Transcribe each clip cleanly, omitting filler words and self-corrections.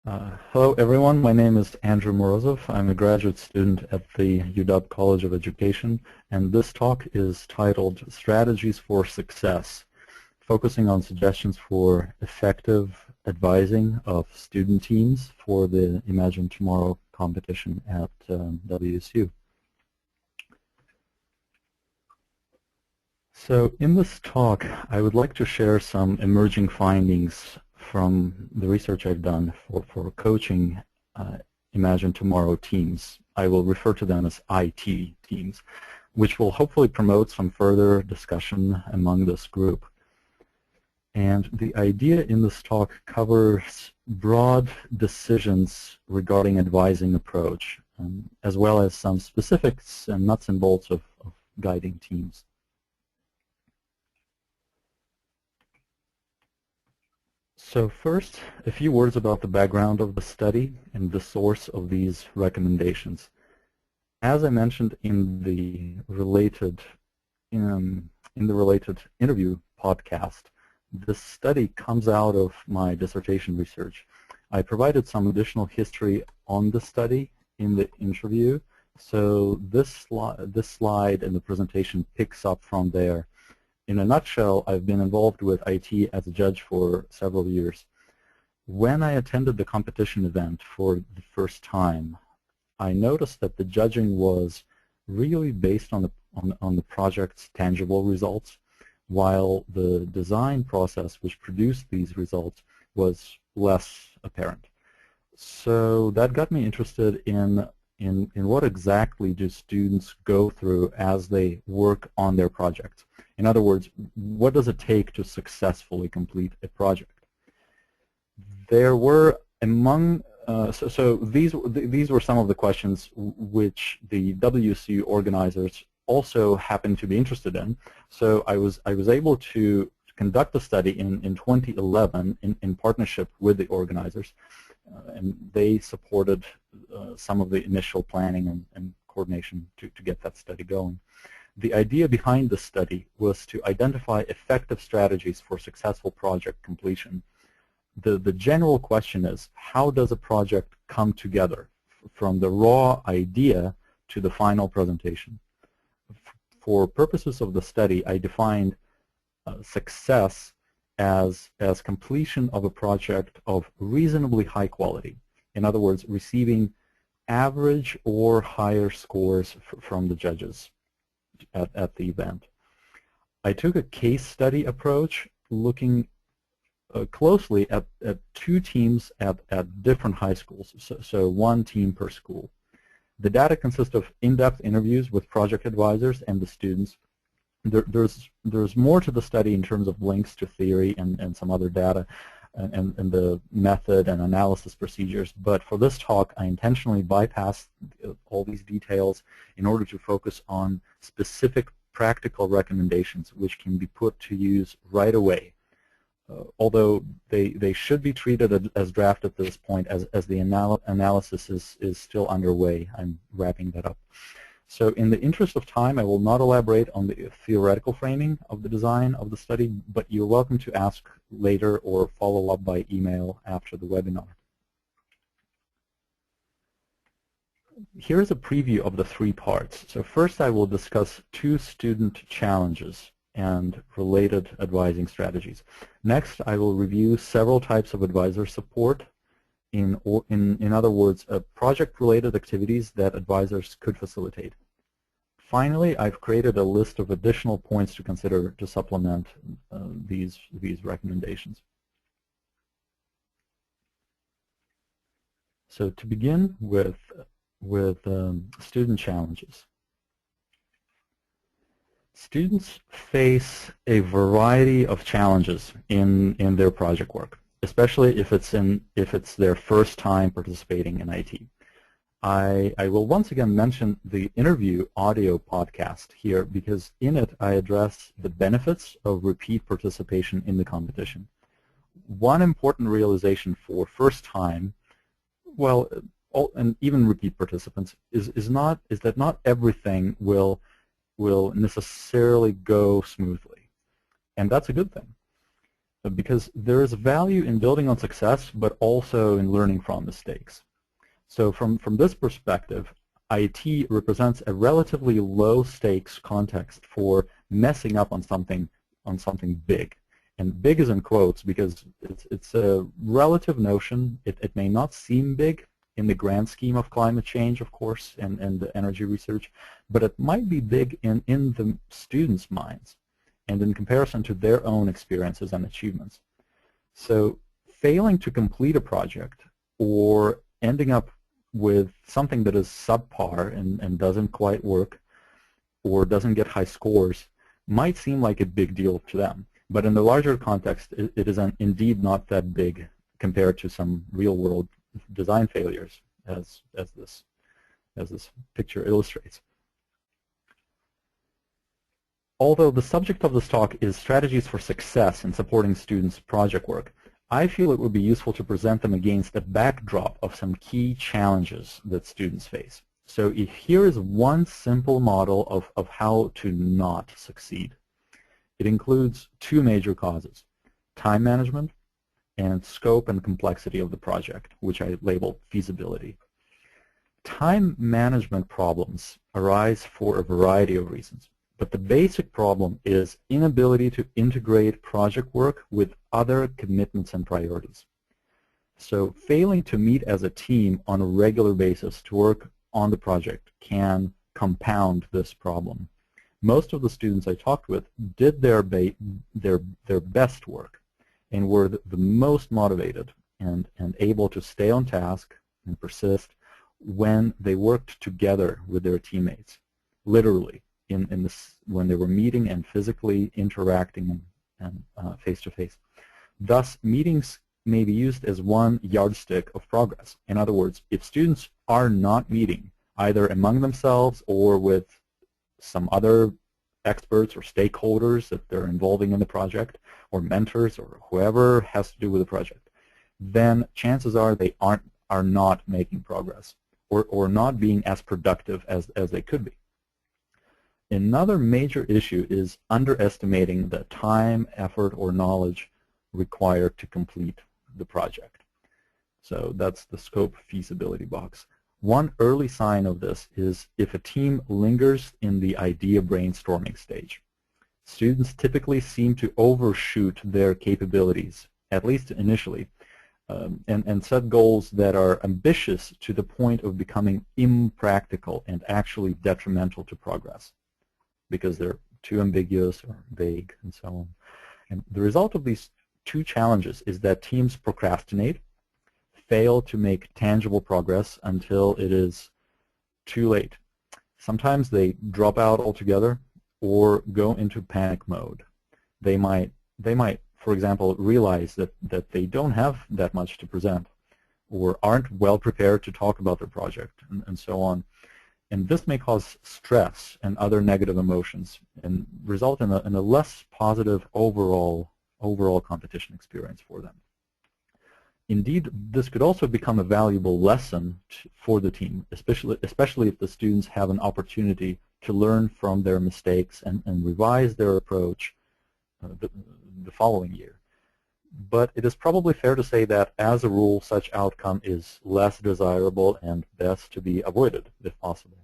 Hello everyone, my name is Andrew Morozov. I'm a graduate student at the UW College of Education, and this talk is titled Strategies for Success, focusing on suggestions for effective advising of student teams for the Imagine Tomorrow competition at WSU. So in this talk, I would like to share some emerging findings from the research I've done for coaching Imagine Tomorrow teams. I will refer to them as IT teams, which will hopefully promote some further discussion among this group. And the idea in this talk covers broad decisions regarding advising approach, as well as some specifics and nuts and bolts of guiding teams. So first, a few words about the background of the study and the source of these recommendations. As I mentioned in the related interview podcast, this study comes out of my dissertation research. I provided some additional history on the study in the interview, so this slide and the presentation picks up from there. In a nutshell, I've been involved with IT as a judge for several years. When I attended the competition event for the first time, I noticed that the judging was really based on the project's tangible results, while the design process which produced these results was less apparent. So that got me interested in what exactly do students go through as they work on their projects. In other words, what does it take to successfully complete a project? There were among so these were some of the questions which the WSU organizers also happened to be interested in. So I was able to conduct a study in 2011 in partnership with the organizers, and they supported some of the initial planning and coordination to get that study going. The idea behind the study was to identify effective strategies for successful project completion. The general question is, how does a project come together from the raw idea to the final presentation? For purposes of the study, I defined success as completion of a project of reasonably high quality. In other words, receiving average or higher scores from the judges at the event. I took a case study approach, looking closely at two teams at different high schools, so one team per school. The data consists of in-depth interviews with project advisors and the students. There's more to the study in terms of links to theory and some other data and the method and analysis procedures, but for this talk I intentionally bypassed all these details in order to focus on specific practical recommendations which can be put to use right away. Although they should be treated as draft at this point, as the analysis is still underway. I'm wrapping that up. So in the interest of time, I will not elaborate on the theoretical framing of the design of the study, but you're welcome to ask later or follow up by email after the webinar. Here's a preview of the three parts. So first I will discuss two student challenges and related advising strategies. Next, I will review several types of advisor support. In other words, project-related activities that advisors could facilitate. Finally, I've created a list of additional points to consider to supplement these recommendations. So to begin with student challenges. Students face a variety of challenges in their project work, especially if it's their first time participating in IT. I will once again mention the interview audio podcast here because in it I address the benefits of repeat participation in the competition. One important realization for first time, well, and even repeat participants, is that not everything will necessarily go smoothly, and that's a good thing. because there is value in building on success, but also in learning from mistakes. So from this perspective, IT represents a relatively low-stakes context for messing up on something big. And big is in quotes because it's a relative notion. It may not seem big in the grand scheme of climate change, of course, and the energy research, but it might be big in the students' minds and in comparison to their own experiences and achievements. So failing to complete a project or ending up with something that is subpar and doesn't quite work or doesn't get high scores might seem like a big deal to them. But in the larger context, it is indeed not that big compared to some real-world design failures, as this picture illustrates. Although the subject of this talk is strategies for success in supporting students' project work, I feel it would be useful to present them against a backdrop of some key challenges that students face. So here is one simple model of how to not succeed. It includes two major causes: time management and scope and complexity of the project, which I labeled feasibility. Time management problems arise for a variety of reasons, but the basic problem is inability to integrate project work with other commitments and priorities. So failing to meet as a team on a regular basis to work on the project can compound this problem. Most of the students I talked with did their best work and were the most motivated and able to stay on task and persist when they worked together with their teammates, literally, when they were meeting and physically interacting and face-to-face. Thus, meetings may be used as one yardstick of progress. In other words, if students are not meeting, either among themselves or with some other experts or stakeholders that they're involving in the project, or mentors, or whoever has to do with the project, then chances are they are not making progress or not being as productive as they could be. Another major issue is underestimating the time, effort, or knowledge required to complete the project. So that's the scope feasibility box. One early sign of this is if a team lingers in the idea brainstorming stage. Students typically seem to overshoot their capabilities, at least initially, and set goals that are ambitious to the point of becoming impractical and actually detrimental to progress, because they're too ambiguous or vague and so on. And the result of these two challenges is that teams procrastinate, fail to make tangible progress until it is too late. Sometimes they drop out altogether or go into panic mode. They might, for example, realize that they don't have that much to present or aren't well prepared to talk about their project and so on. And this may cause stress and other negative emotions and result in a less positive overall competition experience for them. Indeed, this could also become a valuable lesson for the team, especially if the students have an opportunity to learn from their mistakes and revise their approach the following year. But it is probably fair to say that, as a rule, such outcome is less desirable and best to be avoided, if possible.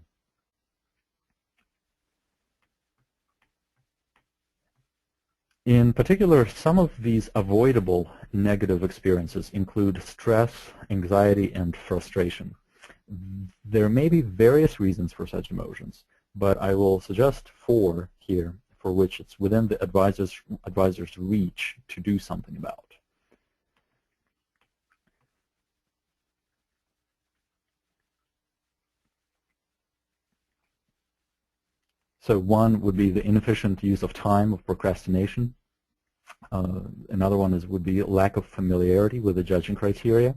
In particular, some of these avoidable negative experiences include stress, anxiety, and frustration. There may be various reasons for such emotions, but I will suggest 4 here for which it's within the advisor's reach to do something about. So one would be the inefficient use of time, of procrastination. Another one would be lack of familiarity with the judging criteria.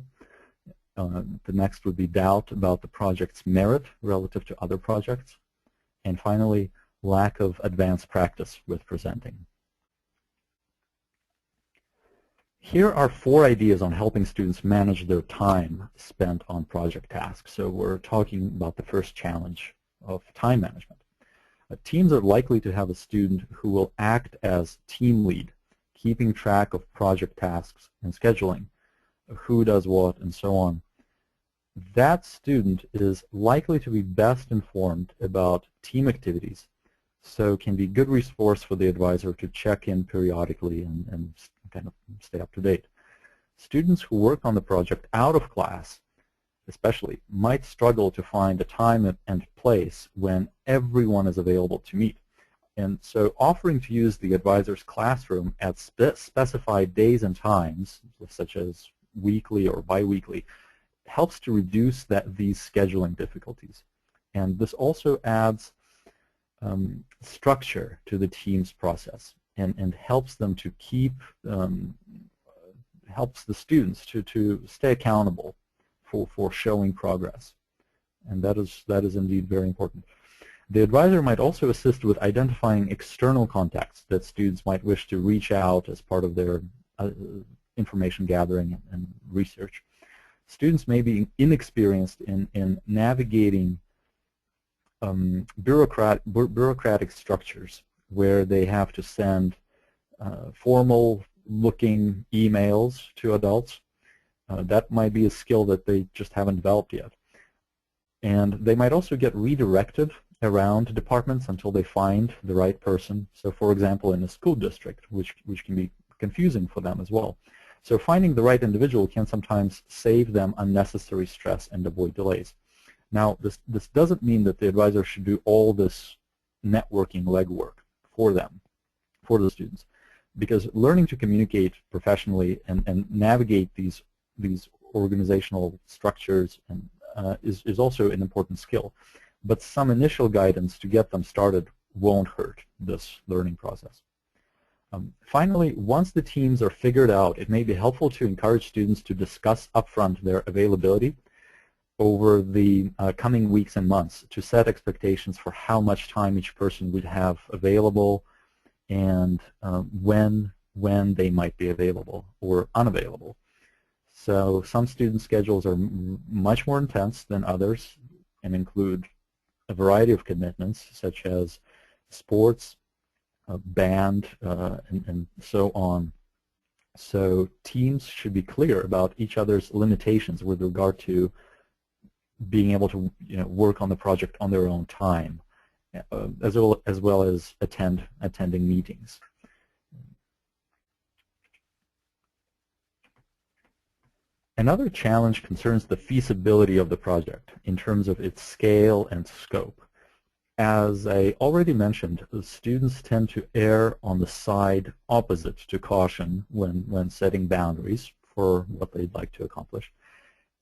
The next would be doubt about the project's merit relative to other projects. And finally, lack of advanced practice with presenting. Here are 4 ideas on helping students manage their time spent on project tasks. So we're talking about the first challenge of time management. Teams are likely to have a student who will act as team lead, keeping track of project tasks and scheduling, who does what, and so on, that student is likely to be best informed about team activities, so can be a good resource for the advisor to check in periodically and kind of stay up to date. Students who work on the project out of class, especially, might struggle to find a time and place when everyone is available to meet. And so offering to use the advisor's classroom at specified days and times, such as weekly or biweekly, helps to reduce these scheduling difficulties. And this also adds structure to the team's process and helps them to keep, helps the students to stay accountable for showing progress. And that is indeed very important. The advisor might also assist with identifying external contacts that students might wish to reach out as part of their information gathering and research. Students may be inexperienced in navigating bureaucratic structures where they have to send formal-looking emails to adults. That might be a skill that they just haven't developed yet. And they might also get redirected around departments until they find the right person. So, for example, in a school district, which can be confusing for them as well. So finding the right individual can sometimes save them unnecessary stress and avoid delays. Now, this doesn't mean that the advisor should do all this networking legwork for them, for the students, because learning to communicate professionally and navigate these organizational structures and is also an important skill. But some initial guidance to get them started won't hurt this learning process. Finally, once the teams are figured out, it may be helpful to encourage students to discuss upfront their availability over the coming weeks and months to set expectations for how much time each person would have available and when they might be available or unavailable. So some student schedules are much more intense than others and include a variety of commitments such as sports, band, and so on. So teams should be clear about each other's limitations with regard to being able to work on the project on their own time, as well as attending meetings. Another challenge concerns the feasibility of the project in terms of its scale and scope. As I already mentioned, the students tend to err on the side opposite to caution when setting boundaries for what they'd like to accomplish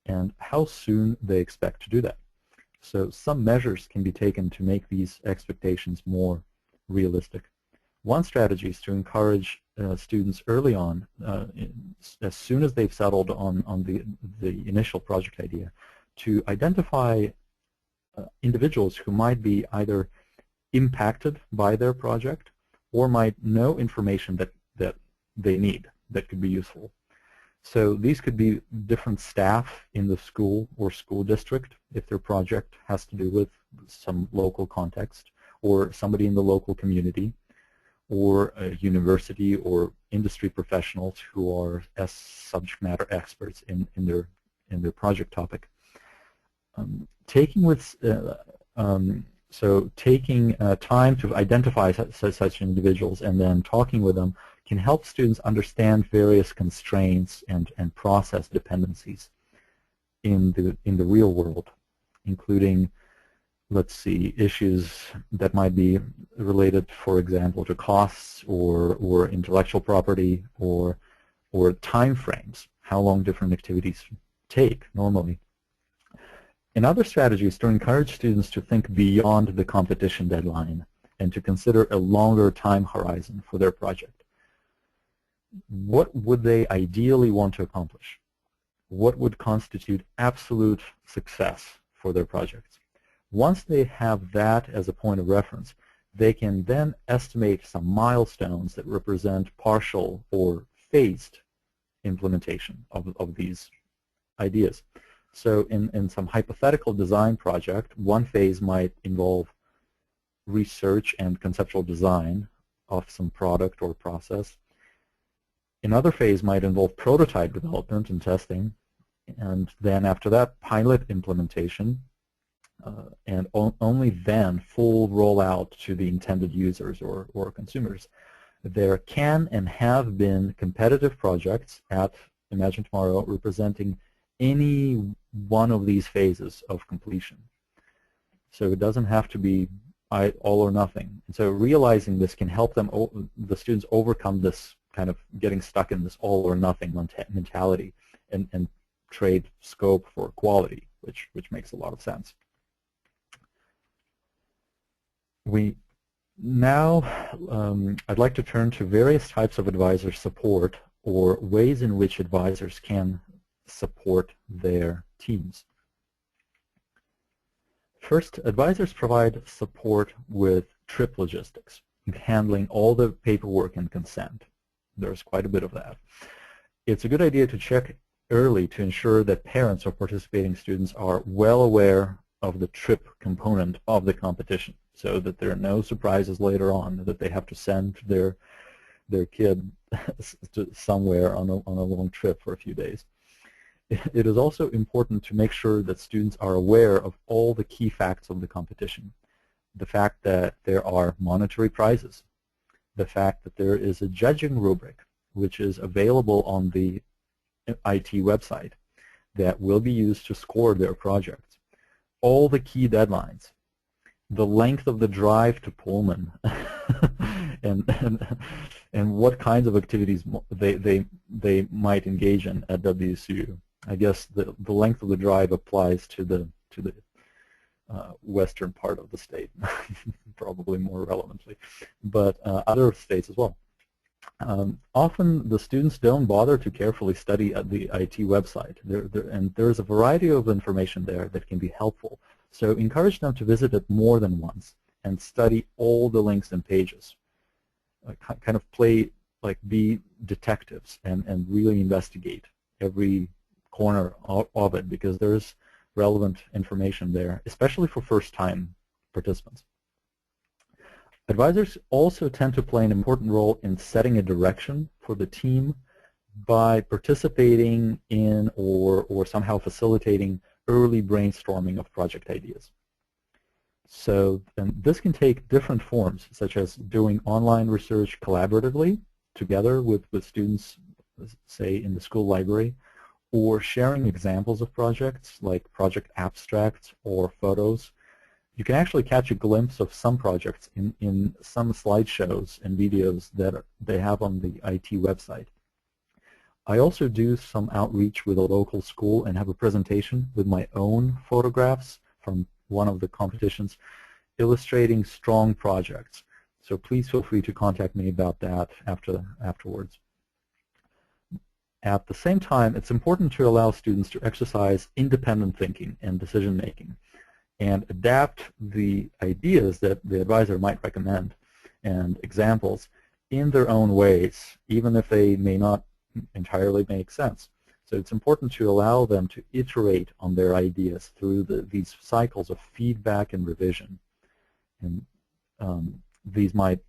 and how soon they expect to do that. So some measures can be taken to make these expectations more realistic. One strategy is to encourage students early on, as soon as they've settled on the initial project idea, to identify individuals who might be either impacted by their project or might know information that they need that could be useful. So these could be different staff in the school or school district if their project has to do with some local context, or somebody in the local community, or a university or industry professionals who are subject matter experts in their project topic. Taking time to identify such individuals and then talking with them can help students understand various constraints and process dependencies in the real world, including, let's see, issues that might be related, for example, to costs or intellectual property or time frames, how long different activities take normally. Another strategy is to encourage students to think beyond the competition deadline and to consider a longer time horizon for their project. What would they ideally want to accomplish? What would constitute absolute success for their projects? Once they have that as a point of reference, they can then estimate some milestones that represent partial or phased implementation of these ideas. So in some hypothetical design project, one phase might involve research and conceptual design of some product or process. Another phase might involve prototype development and testing, and then after that, pilot implementation, and only then full rollout to the intended users or consumers. There can and have been competitive projects at Imagine Tomorrow representing any one of these phases of completion. So it doesn't have to be all or nothing. And so realizing this can help them, the students, overcome this kind of getting stuck in this all or nothing mentality and trade scope for quality, which makes a lot of sense. Now, I'd like to turn to various types of advisor support or ways in which advisors can support their teams. First, advisors provide support with trip logistics, handling all the paperwork and consent. There's quite a bit of that. It's a good idea to check early to ensure that parents of participating students are well aware of the trip component of the competition, so that there are no surprises later on that they have to send their kid to somewhere on a long trip for a few days. It is also important to make sure that students are aware of all the key facts of the competition. The fact that there are monetary prizes, the fact that there is a judging rubric which is available on the IT website that will be used to score their projects, all the key deadlines, the length of the drive to Pullman, and what kinds of activities they might engage in at WSU. I guess the length of the drive applies to the western part of the state, probably more relevantly, but other states as well. Often the students don't bother to carefully study the IT website, and there's a variety of information there that can be helpful. So encourage them to visit it more than once and study all the links and pages. Kind of be detectives and really investigate every corner of it, because there's relevant information there, especially for first-time participants. Advisors also tend to play an important role in setting a direction for the team by participating in or somehow facilitating early brainstorming of project ideas. So this can take different forms, such as doing online research collaboratively together with students, say in the school library, or sharing examples of projects like project abstracts or photos. You can actually catch a glimpse of some projects in some slideshows and videos that they have on the IT website. I also do some outreach with a local school and have a presentation with my own photographs from one of the competitions illustrating strong projects. So please feel free to contact me about that afterwards. At the same time, it's important to allow students to exercise independent thinking and decision making and adapt the ideas that the advisor might recommend and examples in their own ways, even if they may not entirely make sense. So it's important to allow them to iterate on their ideas through these cycles of feedback and revision. And these might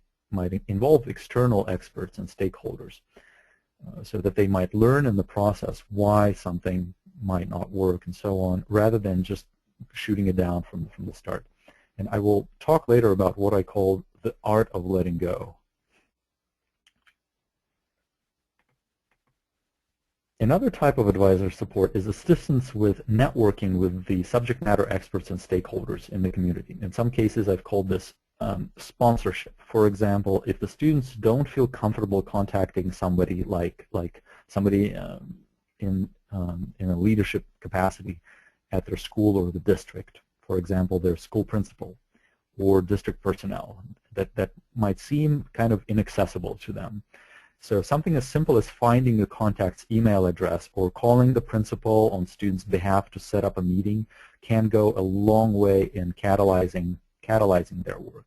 involve external experts and stakeholders, so that they might learn in the process why something might not work and so on, rather than just shooting it down from the start. And I will talk later about what I call the art of letting go. Another type of advisor support is assistance with networking with the subject matter experts and stakeholders in the community. In some cases, I've called this sponsorship. For example, if the students don't feel comfortable contacting somebody like somebody in a leadership capacity at their school or the district, for example, their school principal or district personnel, that might seem kind of inaccessible to them. So something as simple as finding a contact's email address or calling the principal on students' behalf to set up a meeting can go a long way in catalyzing their work.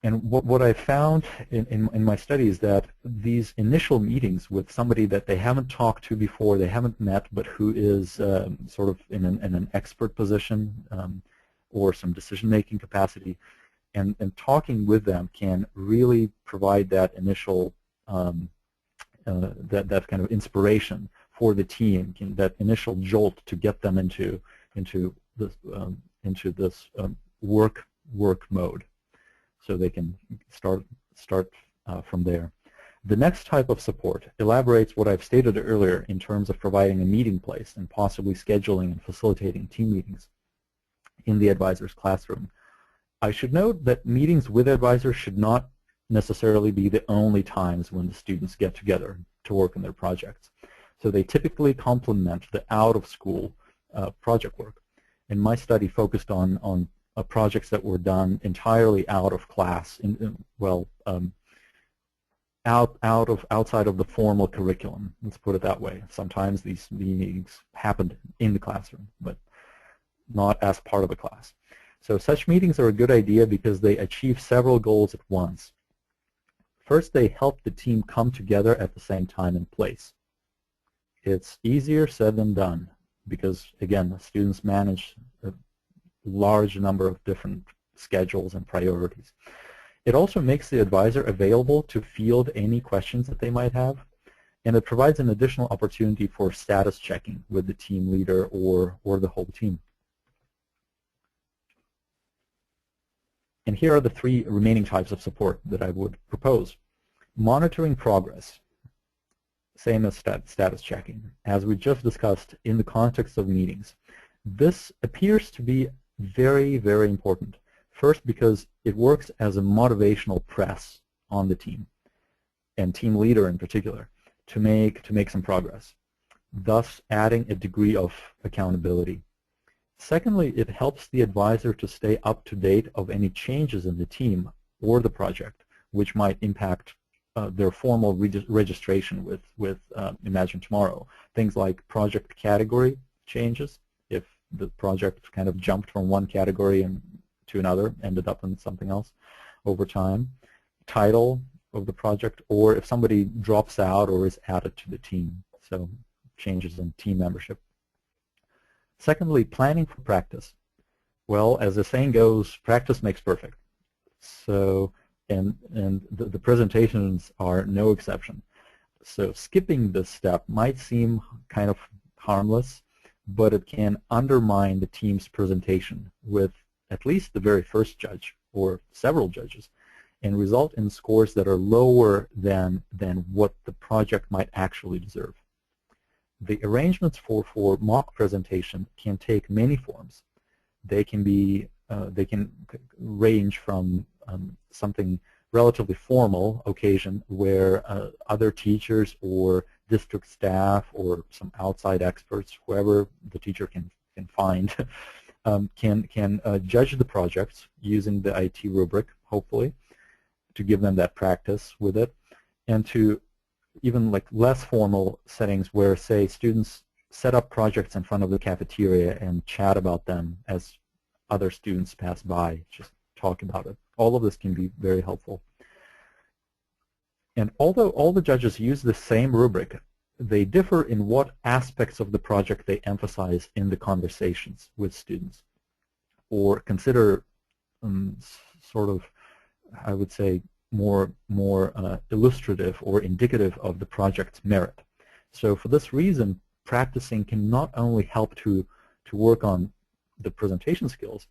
And what I found in my study is that these initial meetings with somebody that they haven't talked to before, they haven't met, but who is sort of in an expert position or some decision-making capacity, and talking with them can really provide that initial that kind of inspiration for the team, that initial jolt to get them into this work mode, so they can start from there. The next type of support elaborates what I've stated earlier in terms of providing a meeting place and possibly scheduling and facilitating team meetings in the advisor's classroom. I should note that meetings with advisors should not necessarily be the only times when the students get together to work on their projects. So they typically complement the out-of-school project work. And my study focused on projects that were done entirely out of class, outside of the formal curriculum. Let's put it that way. Sometimes these meetings happened in the classroom, but not as part of a class. So such meetings are a good idea because they achieve several goals at once. First, they help the team come together at the same time and place. It's easier said than done because, again, the students manage a large number of different schedules and priorities. It also makes the advisor available to field any questions that they might have, and it provides an additional opportunity for status checking with the team leader or the whole team. And here are the three remaining types of support that I would propose. Monitoring progress, same as status checking, as we just discussed in the context of meetings. This appears to be very, very important. First, because it works as a motivational press on the team, and team leader in particular, to make some progress, thus adding a degree of accountability. Secondly, it helps the advisor to stay up to date of any changes in the team or the project, which might impact their formal registration with Imagine Tomorrow. Things like project category changes, if the project kind of jumped from one category and to another, ended up in something else over time, title of the project, or if somebody drops out or is added to the team, so changes in team membership. Secondly, planning for practice. Well, as the saying goes, practice makes perfect. So, and the presentations are no exception. So skipping this step might seem kind of harmless, but it can undermine the team's presentation with at least the very first judge or several judges and result in scores that are lower than what the project might actually deserve. The arrangements for mock presentation can take many forms. They can range from something relatively formal occasion where other teachers or district staff or some outside experts, whoever the teacher can find, can judge the projects using the IT rubric, hopefully, to give them that practice with it, and to even like less formal settings where, say, students set up projects in front of the cafeteria and chat about them as other students pass by, just talk about it. All of this can be very helpful. And although all the judges use the same rubric, they differ in what aspects of the project they emphasize in the conversations with students, or consider sort of, I would say, more illustrative or indicative of the project's merit. So for this reason, practicing can not only help to work on the presentation skills,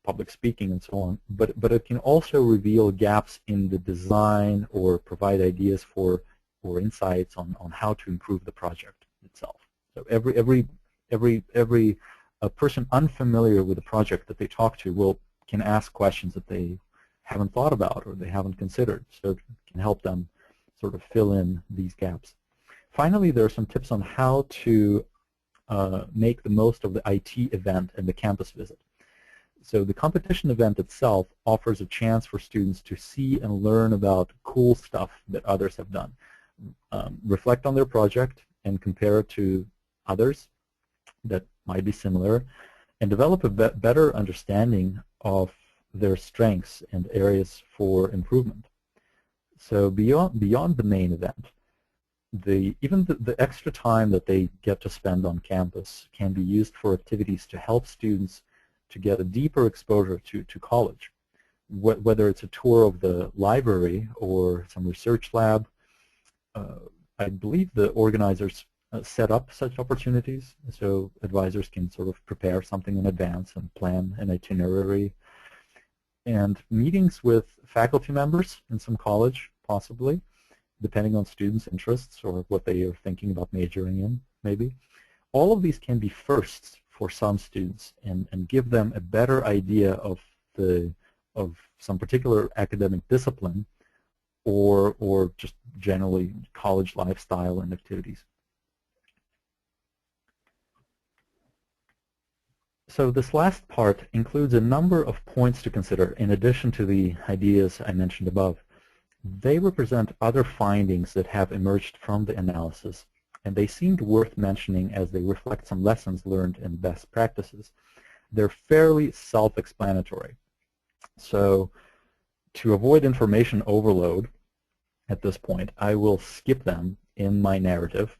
public speaking and so on, but it can also reveal gaps in the design or provide ideas for or insights on how to improve the project itself. So every person unfamiliar with the project that they talk to can ask questions that they haven't thought about or they haven't considered, so it can help them sort of fill in these gaps. Finally, there are some tips on how to make the most of the IT event and the campus visit. So the competition event itself offers a chance for students to see and learn about cool stuff that others have done. Reflect on their project and compare it to others that might be similar, and develop a better understanding of their strengths and areas for improvement. So beyond the main event, even the extra time that they get to spend on campus can be used for activities to help students to get a deeper exposure to college, whether it's a tour of the library or some research lab, I believe the organizers set up such opportunities so advisors can sort of prepare something in advance and plan an itinerary. And meetings with faculty members in some college, possibly, depending on students' interests or what they are thinking about majoring in, maybe. All of these can be firsts for some students and give them a better idea of some particular academic discipline or just generally college lifestyle and activities. So this last part includes a number of points to consider in addition to the ideas I mentioned above. They represent other findings that have emerged from the analysis, and they seemed worth mentioning as they reflect some lessons learned and best practices. They're fairly self-explanatory. So to avoid information overload at this point, I will skip them in my narrative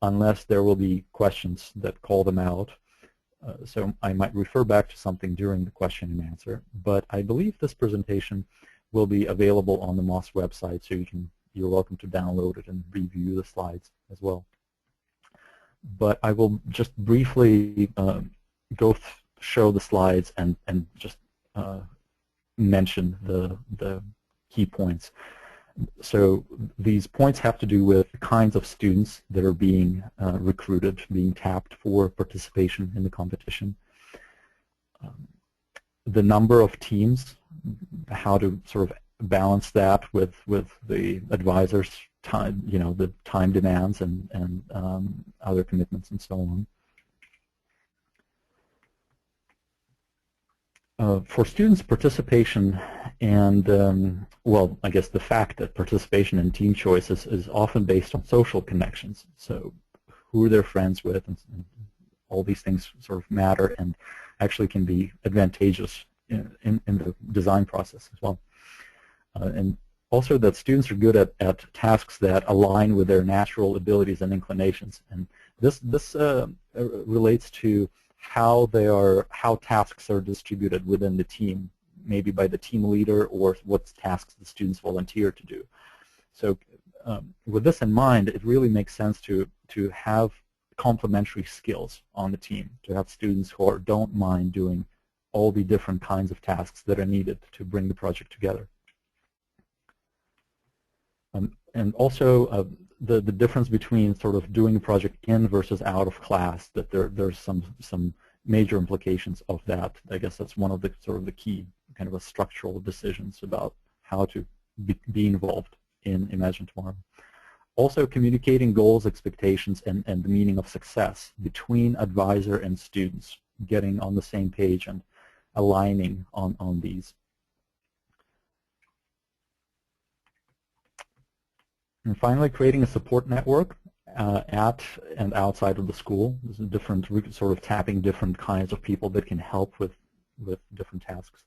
unless there will be questions that call them out. So I might refer back to something during the question and answer, but I believe this presentation will be available on the MOS website, so you're welcome to download it and review the slides as well. But I will just briefly show the slides and just mention the key points. So these points have to do with the kinds of students that are being recruited, being tapped for participation in the competition. The number of teams, how to sort of balance that with the advisors' time, the time demands and other commitments and so on. For students' participation and, well, I guess the fact that participation in team choices is often based on social connections. So who they're friends with and all these things sort of matter and actually can be advantageous in the design process as well. And also that students are good at tasks that align with their natural abilities and inclinations. And this relates to how tasks are distributed within the team, maybe by the team leader or what tasks the students volunteer to do. So with this in mind, it really makes sense to have complementary skills on the team, to have students who don't mind doing all the different kinds of tasks that are needed to bring the project together. And also the difference between sort of doing a project in versus out of class, that there's some major implications of that. I guess that's one of the sort of the key kind of a structural decisions about how to be involved in Imagine Tomorrow. Also communicating goals, expectations, and the meaning of success between advisor and students, getting on the same page and aligning on these. And finally, creating a support network at and outside of the school. There's a different sort of tapping different kinds of people that can help with different tasks.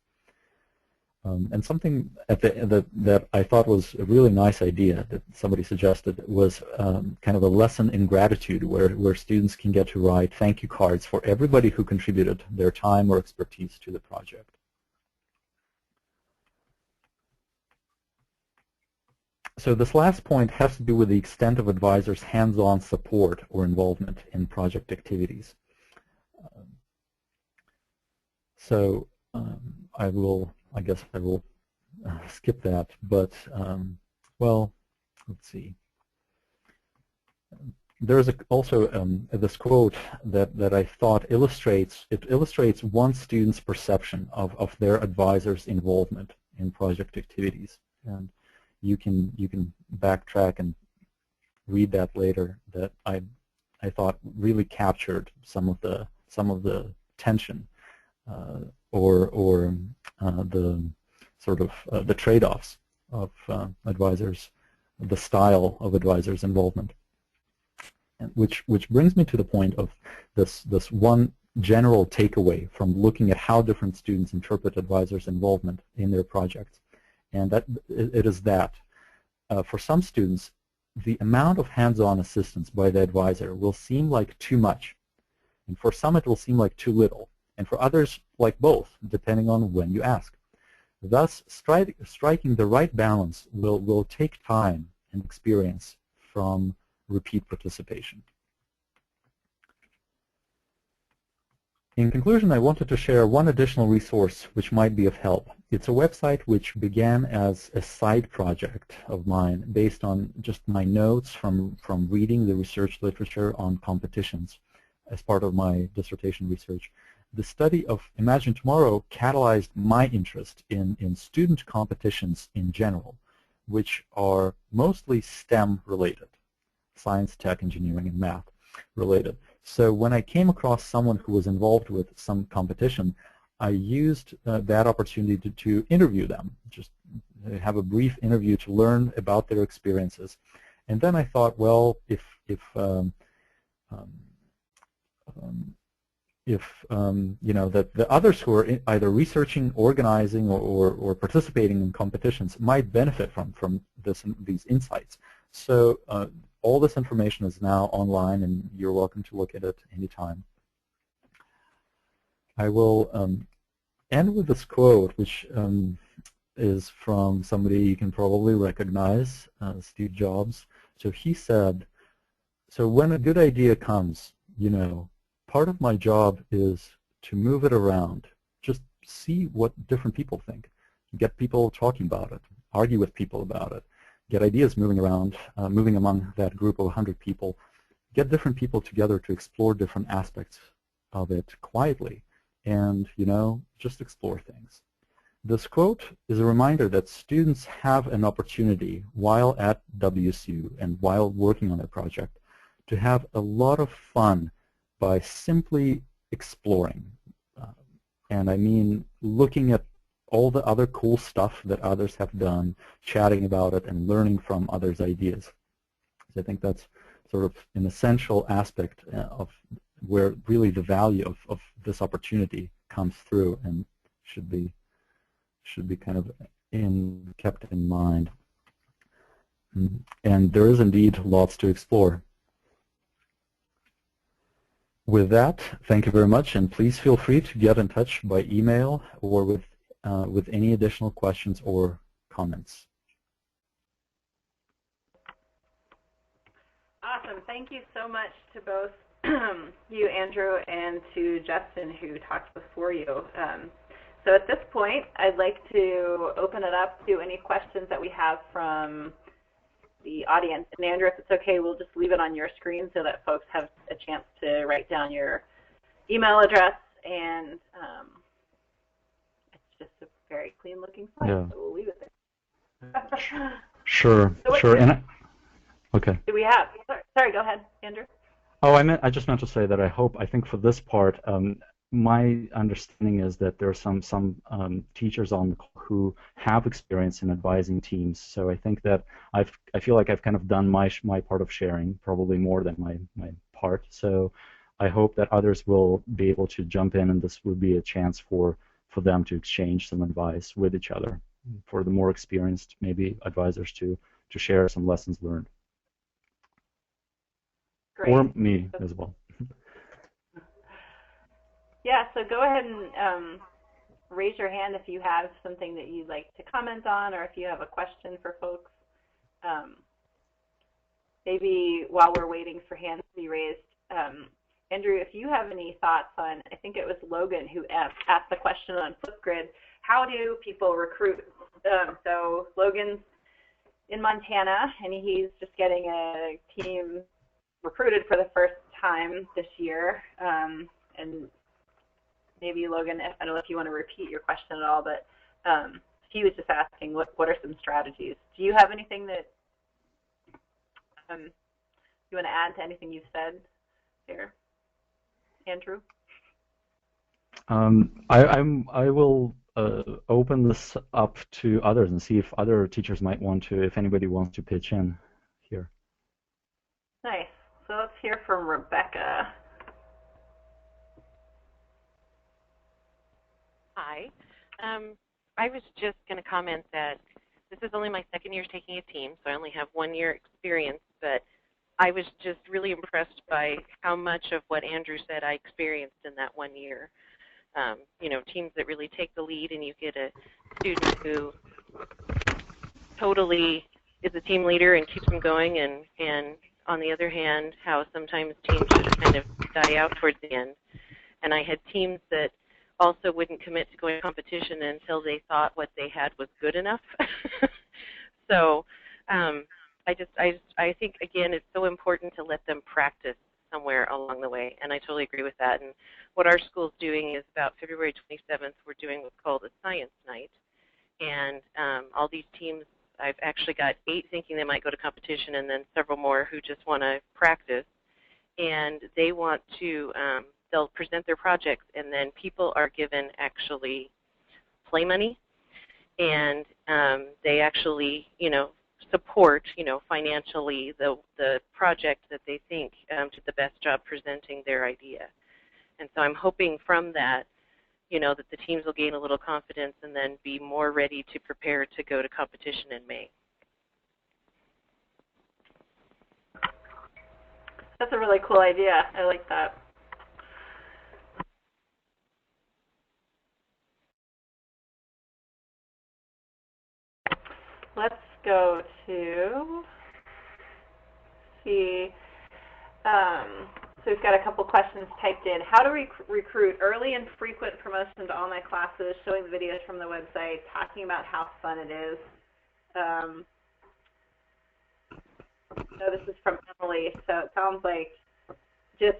And something that I thought was a really nice idea that somebody suggested was kind of a lesson in gratitude, where students can get to write thank you cards for everybody who contributed their time or expertise to the project. So this last point has to do with the extent of advisors' hands-on support or involvement in project activities. So I guess I will skip that, but well, let's see. There's also this quote that I thought illustrates one student's perception of their advisor's involvement in project activities, and you can backtrack and read that later. That I thought really captured some of the tension or the sort of the trade-offs of advisors, the style of advisors' involvement, and which brings me to the point of this one general takeaway from looking at how different students interpret advisors' involvement in their projects. And that it is that for some students, the amount of hands-on assistance by the advisor will seem like too much, and for some it will seem like too little, and for others like both, depending on when you ask. Thus, striking the right balance will take time and experience from repeat participation. In conclusion, I wanted to share one additional resource which might be of help. It's a website which began as a side project of mine based on just my notes from reading the research literature on competitions as part of my dissertation research. The study of Imagine Tomorrow catalyzed my interest in student competitions in general, which are mostly STEM related, science, tech, engineering, and math related. So when I came across someone who was involved with some competition, I used that opportunity to interview them, just have a brief interview to learn about their experiences. And then I thought, well, if you know, that the others who are either researching, organizing, or participating in competitions might benefit from these insights. So all this information is now online, and you're welcome to look at it anytime. I will end with this quote, which is from somebody you can probably recognize, Steve Jobs. So he said, so when a good idea comes, you know, part of my job is to move it around, just see what different people think, get people talking about it, argue with people about it, get ideas moving around, moving among that group of 100 people, get different people together to explore different aspects of it quietly, and, you know, just explore things. This quote is a reminder that students have an opportunity while at WSU and while working on their project to have a lot of fun by simply exploring. And I mean looking at all the other cool stuff that others have done, chatting about it, and learning from others' ideas. So I think that's sort of an essential aspect of where really the value of this opportunity comes through and should be kind of kept in mind. And there is indeed lots to explore. With that, thank you very much, and please feel free to get in touch by email or with any additional questions or comments. Awesome. Thank you so much to both you, Andrew, and to Justin, who talked before you. So at this point, I'd like to open it up to any questions that we have from the audience. And Andrew, if it's okay, we'll just leave it on your screen so that folks have a chance to write down your email address, and it's just a very clean looking slide, yeah. So we'll leave it there. Sure, so sure. Okay. Do we have? Sorry, go ahead, Andrew. Oh, I just meant to say that I think for this part, my understanding is that there are some teachers on the call who have experience in advising teams. So I think that I feel like I've kind of done my part of sharing, probably more than my part. So I hope that others will be able to jump in, and this would be a chance for them to exchange some advice with each other. For the more experienced, maybe advisors to share some lessons learned. Great. Or me as well. Yeah, so go ahead and raise your hand if you have something that you'd like to comment on, or if you have a question for folks. Maybe while we're waiting for hands to be raised, Andrew, if you have any thoughts on, I think it was Logan who asked the question on Flipgrid, how do people recruit? So Logan's in Montana, and he's just getting a team recruited for the first time this year, and maybe Logan, I don't know if you want to repeat your question at all, but he was just asking what are some strategies. Do you have anything that you want to add to anything you've said here, Andrew? I will open this up to others and see if other teachers might want to, if anybody wants to pitch in here. Nice. So let's hear from Rebecca. Hi. I was just going to comment that this is only my second year taking a team, so I only have 1 year experience, but I was just really impressed by how much of what Andrew said I experienced in that 1 year. You know, teams that really take the lead, and you get a student who totally is a team leader and keeps them going, and on the other hand, how sometimes teams just kind of die out towards the end. And I had teams that also wouldn't commit to going to competition until they thought what they had was good enough. So I think, again, it's so important to let them practice somewhere along the way, and I totally agree with that. And what our school's doing is about February 27th, we're doing what's called a science night, and all these teams, I've actually got 8 thinking they might go to competition, and then several more who just want to practice, and they want to, they'll present their projects, and then people are given actually play money, and they actually, support, financially the project that they think did the best job presenting their idea. And so I'm hoping from that, that the teams will gain a little confidence and then be more ready to prepare to go to competition in May. That's a really cool idea. I like that. Let's go to see. So we've got a couple questions typed in. How to recruit early and frequent promotion to online classes, showing the videos from the website, talking about how fun it is. So this is from Emily. So it sounds like just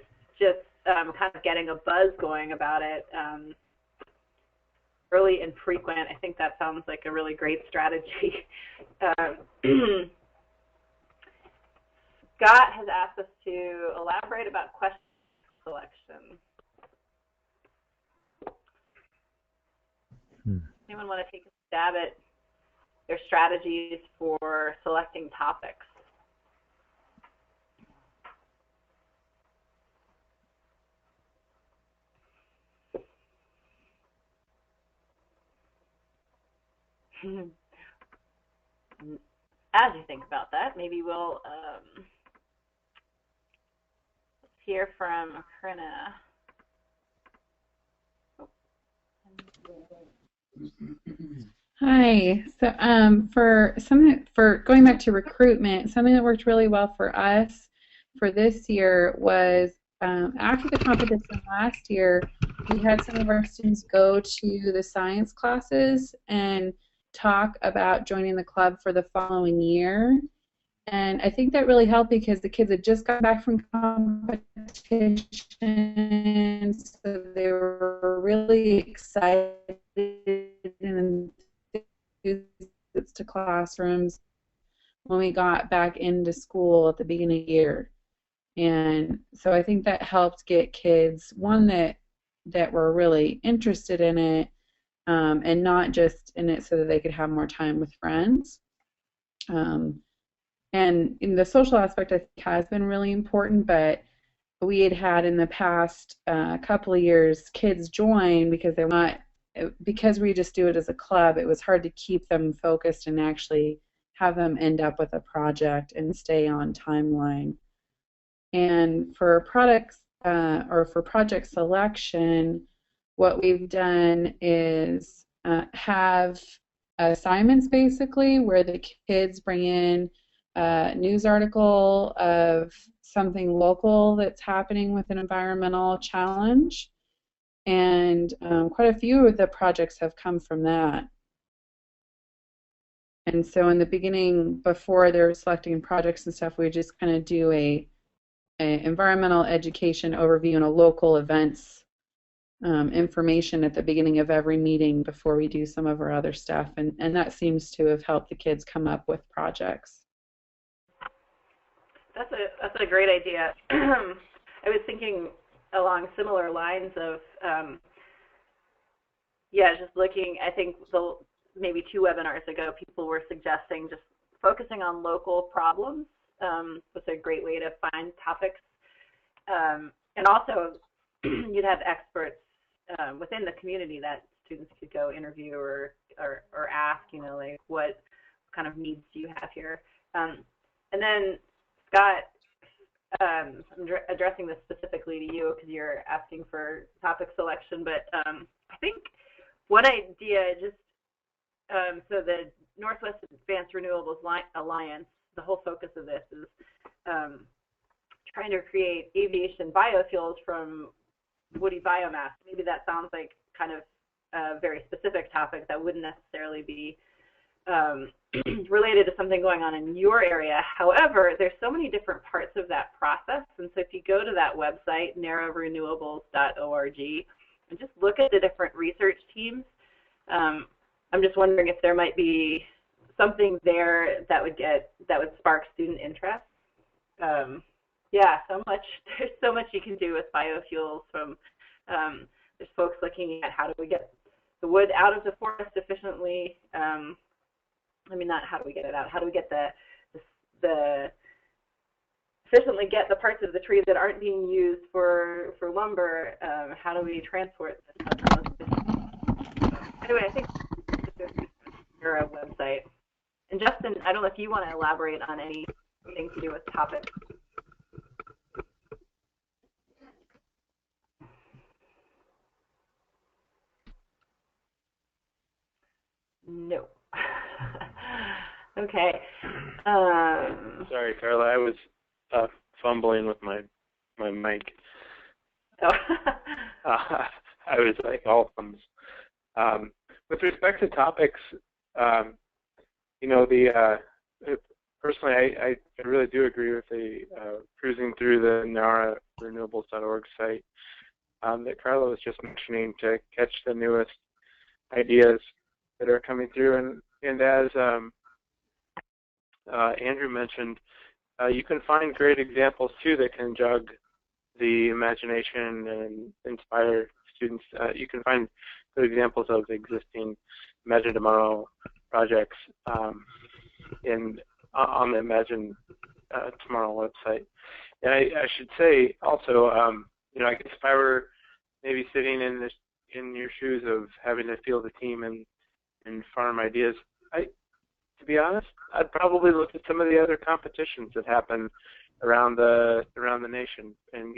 kind of getting a buzz going about it. Early and frequent. I think that sounds like a really great strategy. Scott has asked us to elaborate about question selection. Anyone want to take a stab at their strategies for selecting topics? As you think about that, maybe we'll hear from Karina. Hi. So for going back to recruitment, something that worked really well for us for this year was after the competition last year, we had some of our students go to the science classes and talk about joining the club for the following year. And I think that really helped because the kids had just got back from competition, so they were really excited and enthused to classrooms when we got back into school at the beginning of the year. And so I think that helped get kids, one, that were really interested in it, and not just in it so that they could have more time with friends. And in the social aspect, I think has been really important, but we had in the past couple of years kids join because we just do it as a club, it was hard to keep them focused and actually have them end up with a project and stay on timeline. And for products or for project selection, what we've done is have assignments basically where the kids bring in a news article of something local that's happening with an environmental challenge, and quite a few of the projects have come from that. And so in the beginning, before they're selecting projects and stuff, we just kind of do a environmental education overview and a local events information at the beginning of every meeting before we do some of our other stuff, and that seems to have helped the kids come up with projects. That's a great idea. I was thinking along similar lines of, just looking, I think maybe 2 webinars ago, people were suggesting just focusing on local problems was a great way to find topics. And also, you'd have experts within the community that students could go interview or ask, like what kind of needs do you have here? And then Scott, I'm addressing this specifically to you because you're asking for topic selection, but I think one idea, just so the Northwest Advanced Renewables Alliance, the whole focus of this is trying to create aviation biofuels from woody biomass. Maybe that sounds like kind of a very specific topic that wouldn't necessarily be related to something going on in your area. However, there's so many different parts of that process, and so if you go to that website, narrowrenewables.org, and just look at the different research teams, I'm just wondering if there might be something there that would spark student interest. Yeah, there's so much you can do with biofuels. From there's folks looking at how do we get the wood out of the forest efficiently. Not how do we get it out? How do we get the efficiently get the parts of the tree that aren't being used for lumber? How do we transport this? Anyway, I think your website. And Justin, I don't know if you want to elaborate on anything to do with the topic. No. Okay. Sorry, Carla. I was fumbling with my mic. Oh. I was like all thumbs. With respect to topics, personally, I really do agree with the cruising through the nararenewables.org site that Carla was just mentioning to catch the newest ideas that are coming through. And as Andrew mentioned, you can find great examples too that can jog the imagination and inspire students. You can find good examples of existing Imagine Tomorrow projects on the Imagine Tomorrow website. And I should say also, I guess if I were maybe sitting in your shoes of having to field a team and farm ideas, to be honest, I'd probably look at some of the other competitions that happen around the nation and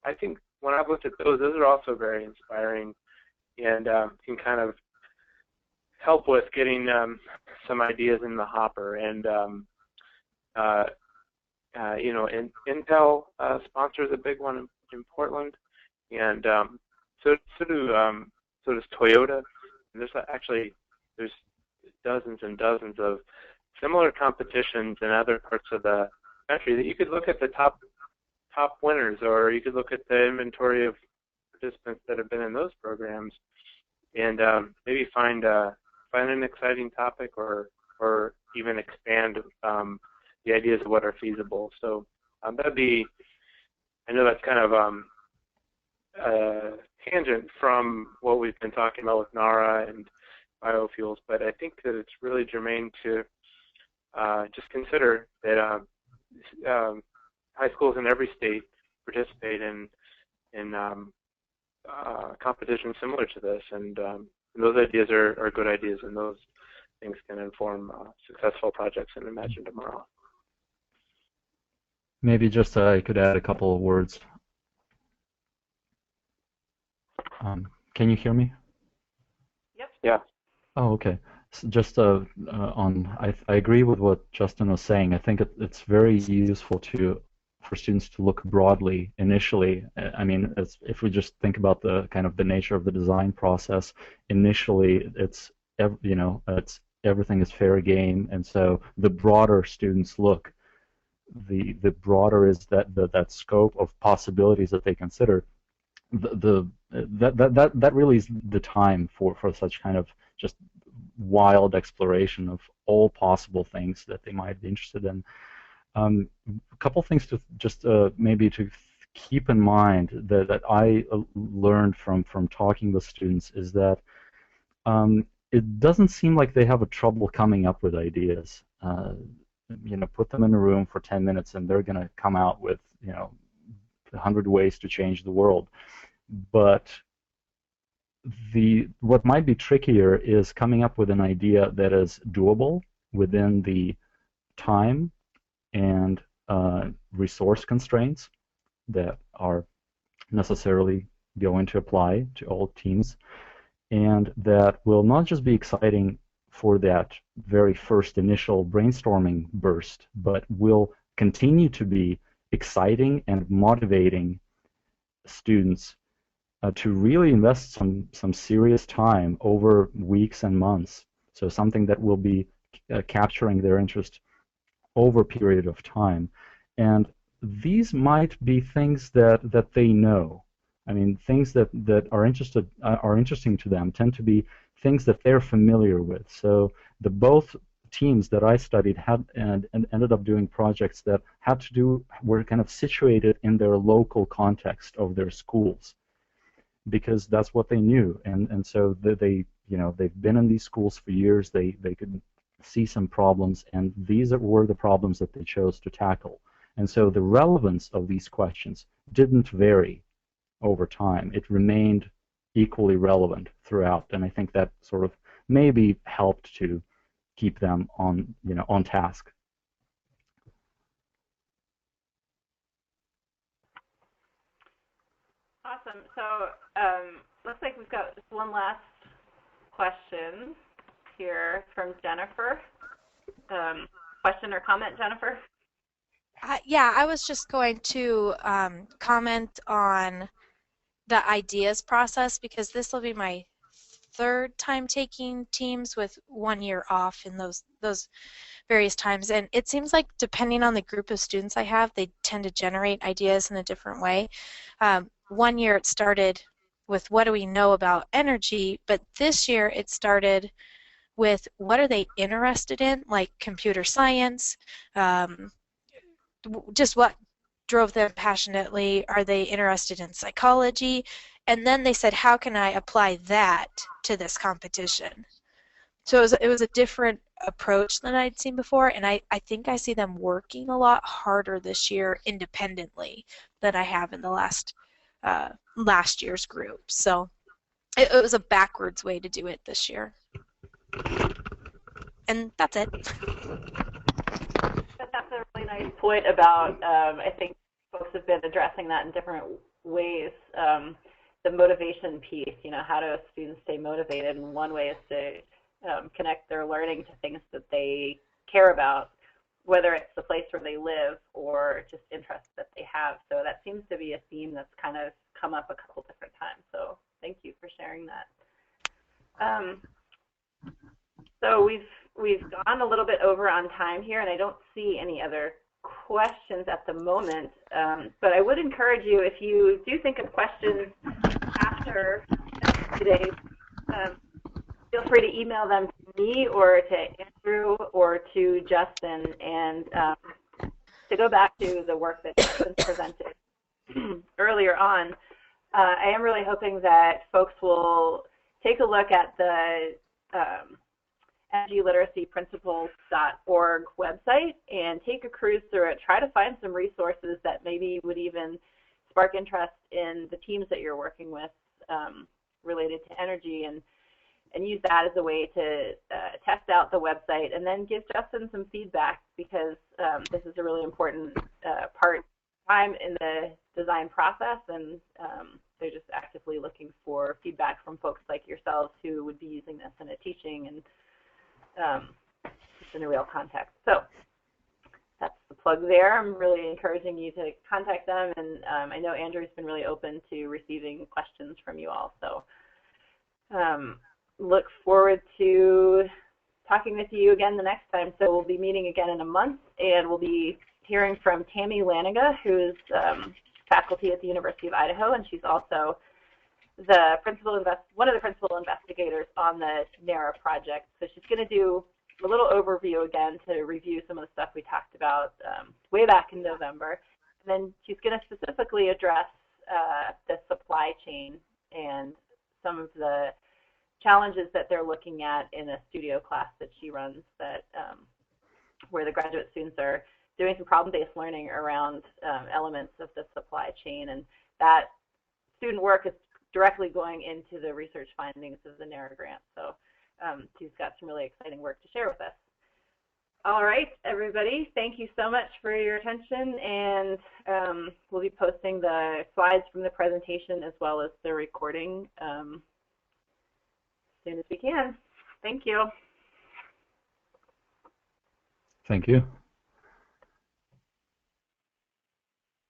I think when I've looked at those are also very inspiring and can kind of help with getting some ideas in the hopper. And Intel sponsors a big one in Portland, and so does Toyota. And there's dozens and dozens of similar competitions in other parts of the country that you could look at the top winners, or you could look at the inventory of participants that have been in those programs, and maybe find an exciting topic, or even expand the ideas of what are feasible. So that'd be, I know that's kind of a tangent from what we've been talking about with NARA and biofuels, but I think that it's really germane to just consider that high schools in every state participate in competitions similar to this, and those ideas are good ideas, and those things can inform successful projects in Imagine Tomorrow. Maybe just I could add a couple of words. Can you hear me? Yep. Yeah. Oh, okay. So just I agree with what Justin was saying. I think it's very useful for students to look broadly initially. I mean, if we just think about the kind of the nature of the design process, initially it's everything is fair game, and so the broader students look, the broader is that scope of possibilities that they consider. That really is the time for such kind of just wild exploration of all possible things that they might be interested in. A couple things to just maybe to keep in mind that I learned from talking with students is that it doesn't seem like they have a trouble coming up with ideas. Put them in a room for 10 minutes and they're going to come out with 100 ways to change the world. But what might be trickier is coming up with an idea that is doable within the time and resource constraints that are necessarily going to apply to all teams, and that will not just be exciting for that very first initial brainstorming burst, but will continue to be exciting and motivating students to really invest some serious time over weeks and months. So something that will be capturing their interest over a period of time. And these might be things that they know. I mean, things that are interesting to them tend to be things that they're familiar with. So the both teams that I studied had and ended up doing projects that were kind of situated in their local context of their schools, because that's what they knew, and so they've been in these schools for years. They could see some problems, and these were the problems that they chose to tackle. And so the relevance of these questions didn't vary over time. It remained equally relevant throughout, and I think that sort of maybe helped to keep them on task. Awesome. So looks like we've got just one last question here from Jennifer. Question or comment, Jennifer? Yeah, I was just going to comment on the ideas process, because this will be my third time taking teams with 1 year off in those various times, and it seems like depending on the group of students I have, they tend to generate ideas in a different way. 1 year it started with what do we know about energy, but this year it started with what are they interested in, like computer science, just what drove them passionately, are they interested in psychology, and then they said, how can I apply that to this competition? So it was a different approach than I'd seen before, and I think I see them working a lot harder this year independently than I have in the last year's group. So it was a backwards way to do it this year. And that's it. That's a really nice point about, I think folks have been addressing that in different ways. The motivation piece, how do students stay motivated? And one way is to connect their learning to things that they care about, whether it's the place where they live or just interests that they have. So that seems to be a theme that's kind of come up a couple different times. So thank you for sharing that. So we've gone a little bit over on time here, and I don't see any other questions at the moment. But I would encourage you, if you do think of questions after today, feel free to email them to me or to Andrew or to Justin. And to go back to the work that Justin presented earlier on, I am really hoping that folks will take a look at the energyliteracyprinciples.org website and take a cruise through it. Try to find some resources that maybe would even spark interest in the teams that you're working with related to energy, and use that as a way to test out the website, and then give Justin some feedback, because this is a really important time in the design process, and they're just actively looking for feedback from folks like yourselves who would be using this in a teaching and just in a real context. So that's the plug there. I'm really encouraging you to contact them, and I know Andrew's been really open to receiving questions from you all. So look forward to talking with you again the next time. So we'll be meeting again in a month, and we'll be hearing from Tammy Laniga, who's faculty at the University of Idaho, and she's also the one of the principal investigators on the NARA project. So she's going to do a little overview again to review some of the stuff we talked about way back in November. And then she's going to specifically address the supply chain and some of the challenges that they're looking at in a studio class that she runs, that where the graduate students are doing some problem-based learning around elements of the supply chain, and that student work is directly going into the research findings of the NARA grant. So she's got some really exciting work to share with us. All right, everybody, thank you so much for your attention, and we'll be posting the slides from the presentation as well as the recording as soon as we can. Thank you. Thank you.